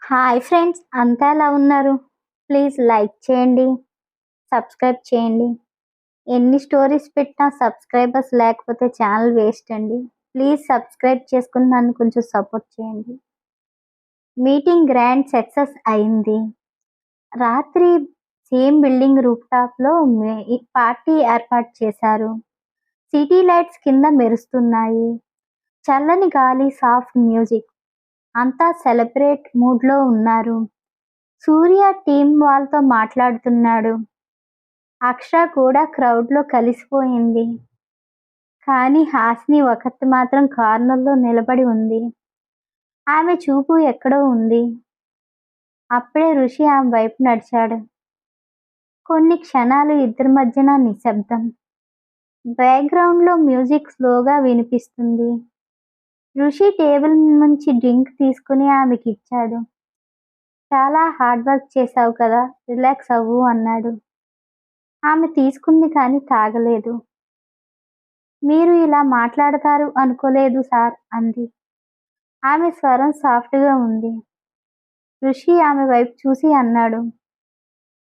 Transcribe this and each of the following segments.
Hi friends, అంతా ఎలా ఉన్నారు? ప్లీజ్ లైక్ చేయండి, సబ్స్క్రైబ్ చేయండి. ఎన్ని స్టోరీస్ పెట్టినా సబ్స్క్రైబర్స్ లేకపోతే ఛానల్ వేస్ట్ అండి. ప్లీజ్ సబ్స్క్రైబ్ చేసుకుని నన్ను కొంచెం సపోర్ట్ చేయండి. మీటింగ్ గ్రాండ్ సక్సెస్ అయింది. రాత్రి సేమ్ బిల్డింగ్ రూఫ్ టాప్లో పార్టీ ఏర్పాటు చేశారు. సిటీ లైట్స్ కింద మెరుస్తున్నాయి. చల్లని గాలి, సాఫ్ట్ మ్యూజిక్. అంతా సెలబ్రేట్ మూడ్లో ఉన్నారు. సూర్య టీం వాళ్ళతో మాట్లాడుతున్నాడు. అక్షర కూడా క్రౌడ్లో కలిసిపోయింది. కానీ హాసిని ఒకటి మాత్రం కార్నర్లో నిలబడి ఉంది. ఆమె చూపు ఎక్కడో ఉంది. అప్పుడే ఋషి ఆమె వైపు నడిచాడు. కొన్ని క్షణాలు ఇద్దరి మధ్యన నిశ్శబ్దం. బ్యాక్గ్రౌండ్లో మ్యూజిక్ స్లోగా వినిపిస్తుంది. ఋషి టేబుల్ నుంచి డ్రింక్ తీసుకుని ఆమెకి ఇచ్చాడు. చాలా హార్డ్ వర్క్ చేశావు కదా, రిలాక్స్ అవ్వు అన్నాడు. ఆమె తీసుకుంది కానీ తాగలేదు. మీరు ఇలా మాట్లాడతారు అనుకోలేదు సార్ అంది. ఆమె స్వరం సాఫ్ట్గా ఉంది. ఋషి ఆమె వైపు చూసి అన్నాడు,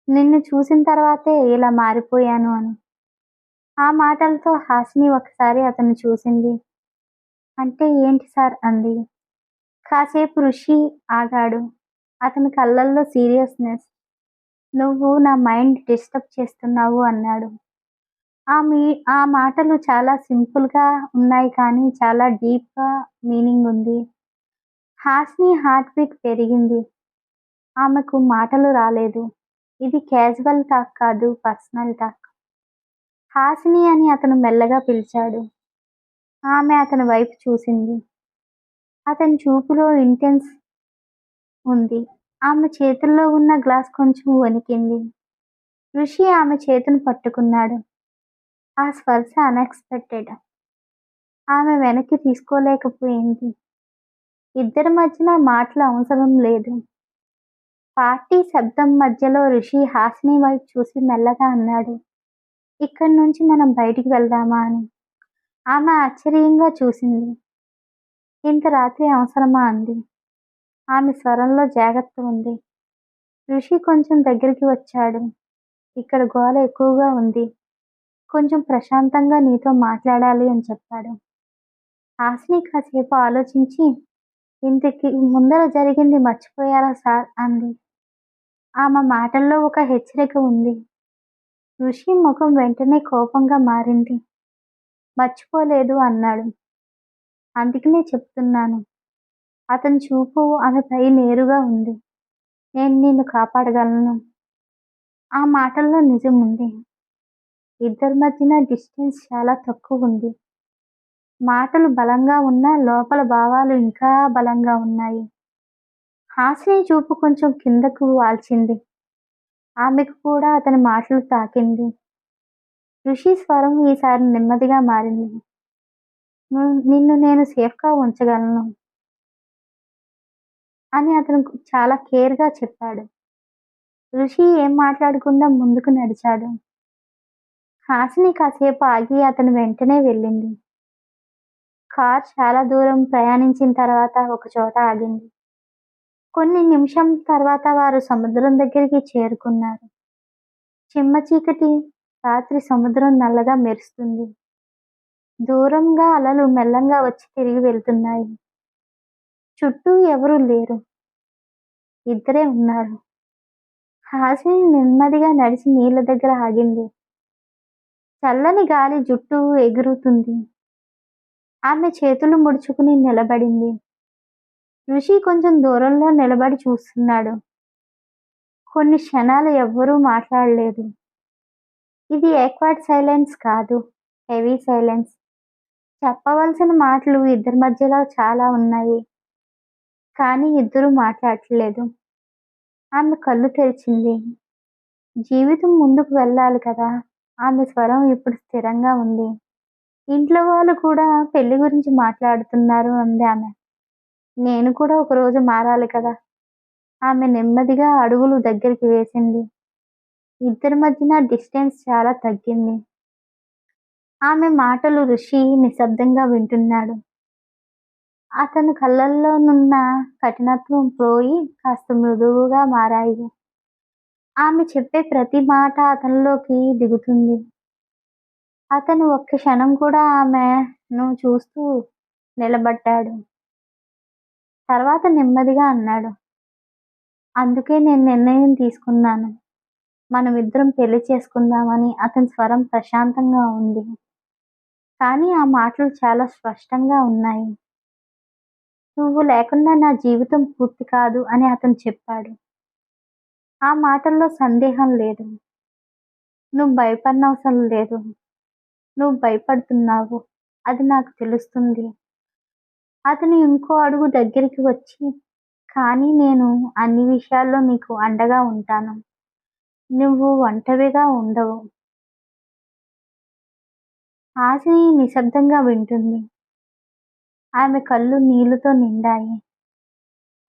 నిన్ను చూసిన తర్వాతే ఇలా మారిపోయాను అని. ఆ మాటలతో హాసిని ఒకసారి అతన్ని చూసింది. అంటే ఏంటి సార్ అంది. కాసేపు ఋషి ఆగాడు. అతని కళ్ళల్లో సీరియస్నెస్. నువ్వు నా మైండ్ డిస్టర్బ్ చేస్తున్నావు అన్నాడు. ఆ మాటలు చాలా సింపుల్గా ఉన్నాయి కానీ చాలా డీప్గా మీనింగ్ ఉంది. హాసిని హార్ట్ బీట్ పెరిగింది. ఆమెకు మాటలు రాలేదు. ఇది క్యాజువల్ టాక్ కాదు, పర్సనల్ టాక్. హాసిని అని అతను మెల్లగా పిలిచాడు. ఆమె అతని వైపు చూసింది. అతని చూపులో ఇంటెన్స్ ఉంది. ఆమె చేతుల్లో ఉన్న గ్లాస్ కొంచెం వణికింది. ఋషి ఆమె చేతిని పట్టుకున్నాడు. ఆ స్పర్శ అన్ఎక్స్పెక్టెడ్. ఆమె వెనక్కి తీసుకోలేకపోయింది. ఇద్దరి మధ్యన మాటలు అవసరం లేదు. పార్టీ శబ్దం మధ్యలో ఋషి హాసిని వైపు చూసి మెల్లగా అన్నాడు, ఇక్కడి నుంచి మనం బయటికి వెళ్దామా అని. ఆమె ఆశ్చర్యంగా చూసింది. ఇంత రాత్రి అవసరమా అంది. ఆమె స్వరంలో జాగ్రత్త ఉంది. ఋషి కొంచెం దగ్గరికి వచ్చాడు. ఇక్కడ గోల ఎక్కువగా ఉంది. కొంచెం ప్రశాంతంగా నీతో మాట్లాడాలి అని చెప్పాడు. హాసిని కాసేపు ఆలోచించి, ఇంతకి ముందర జరిగింది మర్చిపోయారా సార్ అంది. ఆమె మాటల్లో ఒక హెచ్చరిక ఉంది. ఋషి ముఖం వెంటనే కోపంగా మారింది. మర్చిపోలేదు అన్నాడు. అందుకనే చెప్తున్నాను. అతని చూపు ఆమెపై నేరుగా ఉంది. నేను నిన్ను కాపాడగలను. ఆ మాటల్లో నిజం ఉంది. ఇద్దరి మధ్యన డిస్టెన్స్ చాలా తక్కువ ఉంది. మాటలు బలంగా ఉన్నా లోపల భావాలు ఇంకా బలంగా ఉన్నాయి. హాసిని చూపు కొంచెం కిందకు వాల్చింది. ఆమెకు కూడా అతని మాటలు తాకింది. ఋషి స్వరం ఈసారి నెమ్మదిగా మారింది. నిన్ను నేను సేఫ్గా ఉంచగలను అని అతను చాలా కేర్గా చెప్పాడు. ఋషి ఏం మాట్లాడకుండా ముందుకు నడిచాడు. హాసిని కాసేపు ఆగి అతను వెంటనే వెళ్ళింది. కార్ చాలా దూరం ప్రయాణించిన తర్వాత ఒక చోట ఆగింది. కొన్ని నిమిషం తర్వాత వారు సముద్రం దగ్గరికి చేరుకున్నారు. చిమ్మ చీకటి రాత్రి సముద్రం నల్లగా మెరుస్తుంది. దూరంగా అలలు మెల్లంగా వచ్చి తిరిగి వెళ్తున్నాయి. చుట్టూ ఎవరూ లేరు. ఇద్దరే ఉన్నారు. హాసిని నెమ్మదిగా నడిచి నీళ్ళ దగ్గర ఆగింది. చల్లని గాలి జుట్టు ఎగురుతుంది. ఆమె చేతులు ముడుచుకుని నిలబడింది. ఋషి కొంచెం దూరంలో నిలబడి చూస్తున్నాడు. కొన్ని క్షణాలు ఎవ్వరూ మాట్లాడలేదు. ఇది ఏక్వర్డ్ సైలెన్స్ కాదు, హెవీ సైలెన్స్. చెప్పవలసిన మాటలు ఇద్దరి మధ్యలో చాలా ఉన్నాయి. కానీ ఇద్దరూ మాట్లాడట్లేదు. ఆమె కళ్ళు తెరిచింది. జీవితం ముందుకు వెళ్ళాలి కదా. ఆమె స్వరం ఇప్పుడు స్థిరంగా ఉంది. ఇంట్లో వాళ్ళు కూడా పెళ్లి గురించి మాట్లాడుతున్నారు అంది ఆమె. నేను కూడా ఒకరోజు మారాలి కదా. ఆమె నెమ్మదిగా అడుగులు దగ్గరికి వేసింది. ఇద్దరి మధ్యన డిస్టెన్స్ చాలా తగ్గింది. ఆమె మాటలు ఋషి నిశ్శబ్దంగా వింటున్నాడు. అతని కళ్ళల్లోనున్న కఠినత్వం పోయి కాస్త మృదువుగా మారాయి. ఆమె చెప్పే ప్రతి మాట అతనిలోకి దిగుతుంది. అతను ఒక్క క్షణం కూడా ఆమెను చూస్తూ నిలబడ్డాడు. తర్వాత నెమ్మదిగా అన్నాడు, అందుకే నేను నిర్ణయం తీసుకున్నాను. మనమిద్దరం పెళ్లి చేసుకుందామని. అతని స్వరం ప్రశాంతంగా ఉంది. కానీ ఆ మాటలు చాలా స్పష్టంగా ఉన్నాయి. నువ్వు లేకుండా నా జీవితం పూర్తి కాదు అని అతను చెప్పాడు. ఆ మాటల్లో సందేహం లేదు. నువ్వు భయపడనవసరం లేదు. నువ్వు భయపడుతున్నావు. అది నాకు తెలుస్తుంది. అతను ఇంకో అడుగు దగ్గరికి వచ్చి, కానీ నేను అన్ని విషయాల్లో నీకు అండగా ఉంటాను. నువ్వు ఒంటరిగా ఉండవు. హాసిని నిశ్శబ్దంగా వింటుంది. ఆమె కళ్ళు నీళ్లతో నిండాయి.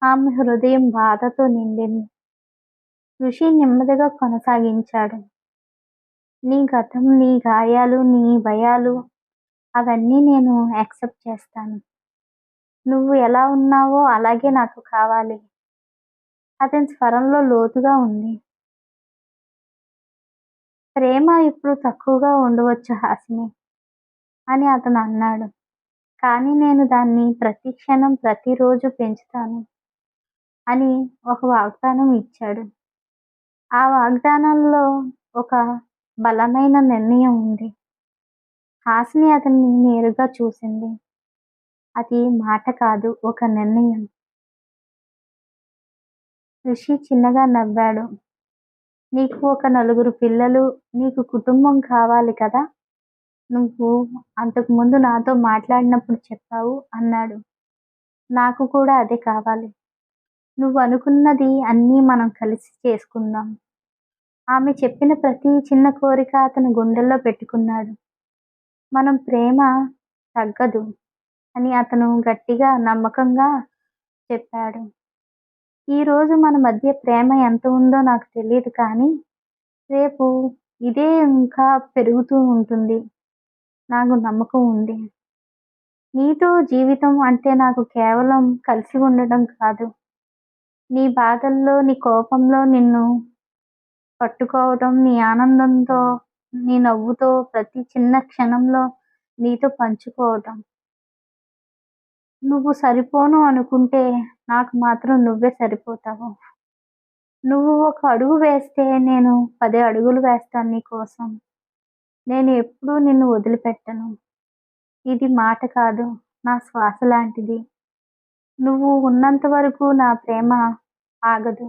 ఆమె హృదయం బాధతో నిండింది. ఋషి నెమ్మదిగా కొనసాగించాడు. నీ గతం, నీ గాయాలు, నీ భయాలు అవన్నీ నేను యాక్సెప్ట్ చేస్తాను. నువ్వు ఎలా ఉన్నావో అలాగే నాకు కావాలి. అతని స్వరంలో లోతుగా ఉంది. ప్రేమ ఇప్పుడు తక్కువగా ఉండవచ్చు హాసిని అని అతను అన్నాడు. కానీ నేను దాన్ని ప్రతి క్షణం ప్రతిరోజు పెంచుతాను అని ఒక వాగ్దానం ఇచ్చాడు. ఆ వాగ్దానంలో ఒక బలమైన నిర్ణయం ఉంది. హాసిని అతన్ని నేరుగా చూసింది. అది మాట కాదు, ఒక నిర్ణయం. ఋషి చిన్నగా నవ్వాడు. నీకు ఒక నలుగురు పిల్లలు, నీకు కుటుంబం కావాలి కదా. నువ్వు అంతకుముందు నాతో మాట్లాడినప్పుడు చెప్పావు అన్నాడు. నాకు కూడా అదే కావాలి. నువ్వు అనుకున్నది అన్నీ మనం కలిసి చేసుకుందాం. ఆమె చెప్పిన ప్రతి చిన్న కోరిక అతని గుండెల్లో పెట్టుకున్నాడు. మనం ప్రేమ తగ్గదు అని అతను గట్టిగా నమ్మకంగా చెప్పాడు. ఈరోజు మన మధ్య ప్రేమ ఎంత ఉందో నాకు తెలియదు, కానీ రేపు ఇదే ఇంకా పెరుగుతూ ఉంటుంది. నాకు నమ్మకం ఉంది. నీతో జీవితం అంటే నాకు కేవలం కలిసి ఉండడం కాదు. నీ బాధల్లో, నీ కోపంలో నిన్ను పట్టుకోవటం, నీ ఆనందంతో, నీ నవ్వుతో ప్రతి చిన్న క్షణంలో నీతో పంచుకోవటం. నువ్వు సరిపోను అనుకుంటే నాకు మాత్రం నువ్వే సరిపోతావు. నువ్వు ఒక అడుగు వేస్తే నేను 10 అడుగులు వేస్తాను నీకోసం. నేను ఎప్పుడూ నిన్ను వదిలిపెట్టను. ఇది మాట కాదు, నా శ్వాస లాంటిది. నువ్వు ఉన్నంత వరకు నా ప్రేమ ఆగదు.